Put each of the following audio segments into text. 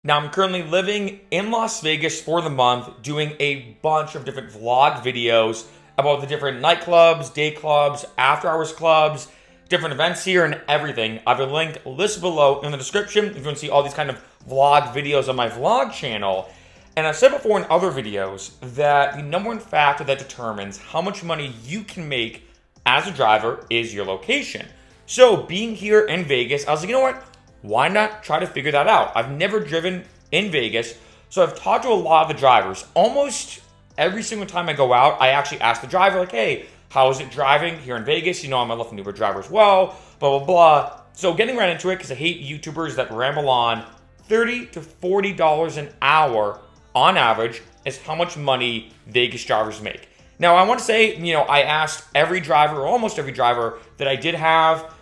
Now, I'm currently living in Las Vegas for the month, doing a bunch of different vlog videos about the different nightclubs, day clubs, after hours clubs, different events here, and everything. I've a link listed below in the description if you want to see all these kind of vlog videos on my vlog channel. And I've said before in other videos that the number one factor that determines how much money you can make as a driver is your location. So being here in Vegas, I was like, you know what? Why not try to figure that out? I've never driven in Vegas, so I've talked to a lot of the drivers. Almost every single time I go out, I actually ask the driver, like, hey, how is it driving here in Vegas? You know, I'm a Lyft Uber driver as well, blah, blah, blah. So getting right into it, because I hate YouTubers that ramble on, $30 to $40 an hour on average is how much money Vegas drivers make. Now, I want to say, I asked every driver, or almost every driver that I did have.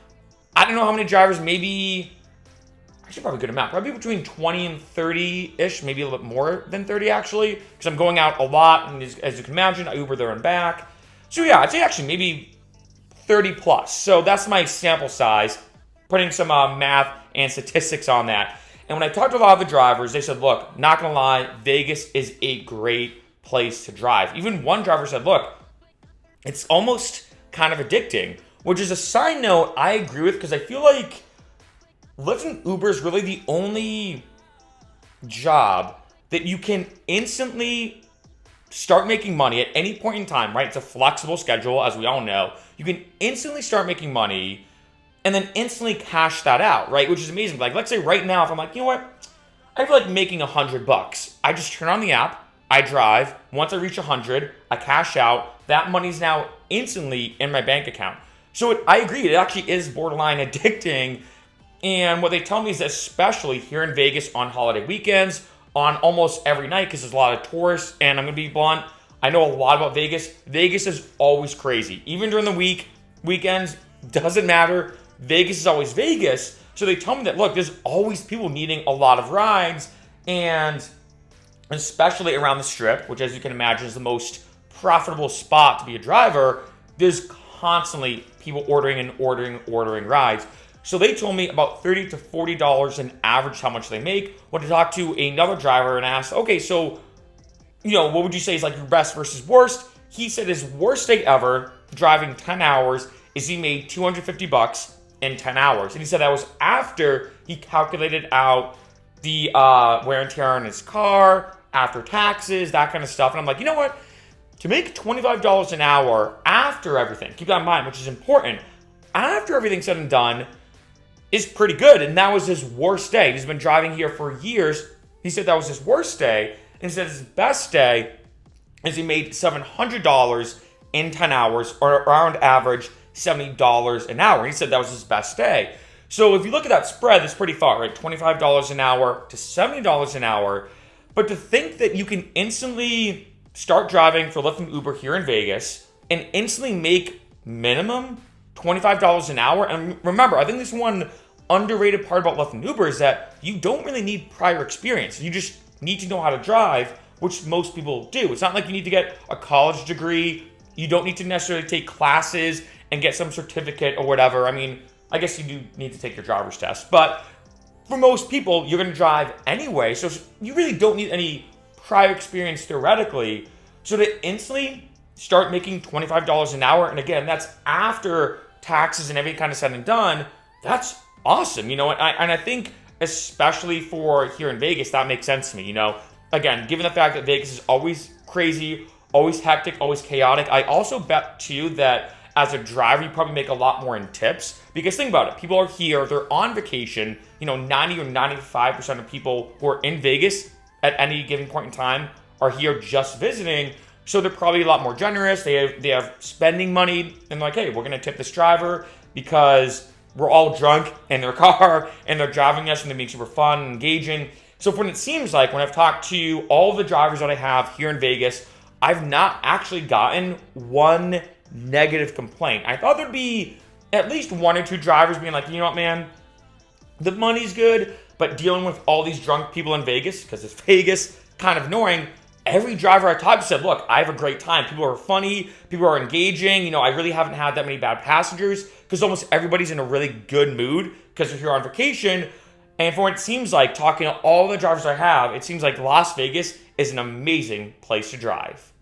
I don't know how many drivers, maybe, actually probably a good amount, probably between 20 and 30-ish, maybe a little bit more than 30 actually, because I'm going out a lot, and as you can imagine, I Uber there and back. So yeah, I'd say actually maybe 30 plus. So that's my sample size, putting some math and statistics on that. And when I talked to a lot of the drivers, they said, look, not gonna lie, Vegas is a great place to drive. Even one driver said, look, it's almost kind of addicting, which is a side note I agree with, because I feel like Lyft and Uber is really the only job that you can instantly start making money at any point in time, right? It's a flexible schedule, as we all know. You can instantly start making money and then instantly cash that out, right? Which is amazing. Like, let's say right now, if I'm like, you know what? I feel like making $100. I just turn on the app, I drive. Once I reach 100, I cash out. That money's now instantly in my bank account. So I agree, it actually is borderline addicting. And what they tell me is that especially here in Vegas on holiday weekends, on almost every night, because there's a lot of tourists, and I'm going to be blunt, I know a lot about Vegas. Vegas is always crazy. Even during the weekends, doesn't matter. Vegas is always Vegas. So they tell me that, look, there's always people needing a lot of rides, and especially around the Strip, which as you can imagine is the most profitable spot to be a driver, there's constantly people ordering rides. So they told me about $30 to $40 an average how much they make. When I talked to another driver and asked, okay, so, what would you say is like your best versus worst? He said his worst day ever, driving 10 hours, is he made $250 in 10 hours. And he said that was after he calculated out the wear and tear on his car, after taxes, that kind of stuff. And I'm like, you know what? To make $25 an hour after everything, keep that in mind, which is important, after everything's said and done, is pretty good. And that was his worst day. He's been driving here for years. He said that was his worst day. And he said his best day is he made $700 in 10 hours, or around average $70 an hour. He said that was his best day. So if you look at that spread, it's pretty far, right? $25 an hour to $70 an hour. But to think that you can instantly start driving for Lyft and Uber here in Vegas and instantly make minimum $25 an hour. And remember, I think this one underrated part about Lyft and Uber is that you don't really need prior experience. You just need to know how to drive, which most people do. It's not like you need to get a college degree. You don't need to necessarily take classes and get some certificate or whatever. I mean, I guess you do need to take your driver's test. But for most people, you're going to drive anyway. So you really don't need any prior experience theoretically. So to instantly start making $25 an hour, and again, that's after taxes and everything kind of said and done, that's awesome, and I think especially for here in Vegas, that makes sense to me, again, given the fact that Vegas is always crazy, always hectic, always chaotic. I also bet too that as a driver, you probably make a lot more in tips, because think about it, people are here, they're on vacation, 90 or 95% of people who are in Vegas at any given point in time are here just visiting. So they're probably a lot more generous. They have spending money, and like, hey, we're gonna tip this driver because we're all drunk in their car and they're driving us and they're being super fun and engaging. So when it seems like when I've talked to all the drivers that I have here in Vegas, I've not actually gotten one negative complaint. I thought there'd be at least one or two drivers being like, you know what, man, the money's good, but dealing with all these drunk people in Vegas, because it's Vegas, kind of annoying. Every driver I talked to said, look, I have a great time. People are funny. People are engaging. I really haven't had that many bad passengers, because almost everybody's in a really good mood because they're here on vacation. And from what it seems like, talking to all the drivers I have, it seems like Las Vegas is an amazing place to drive.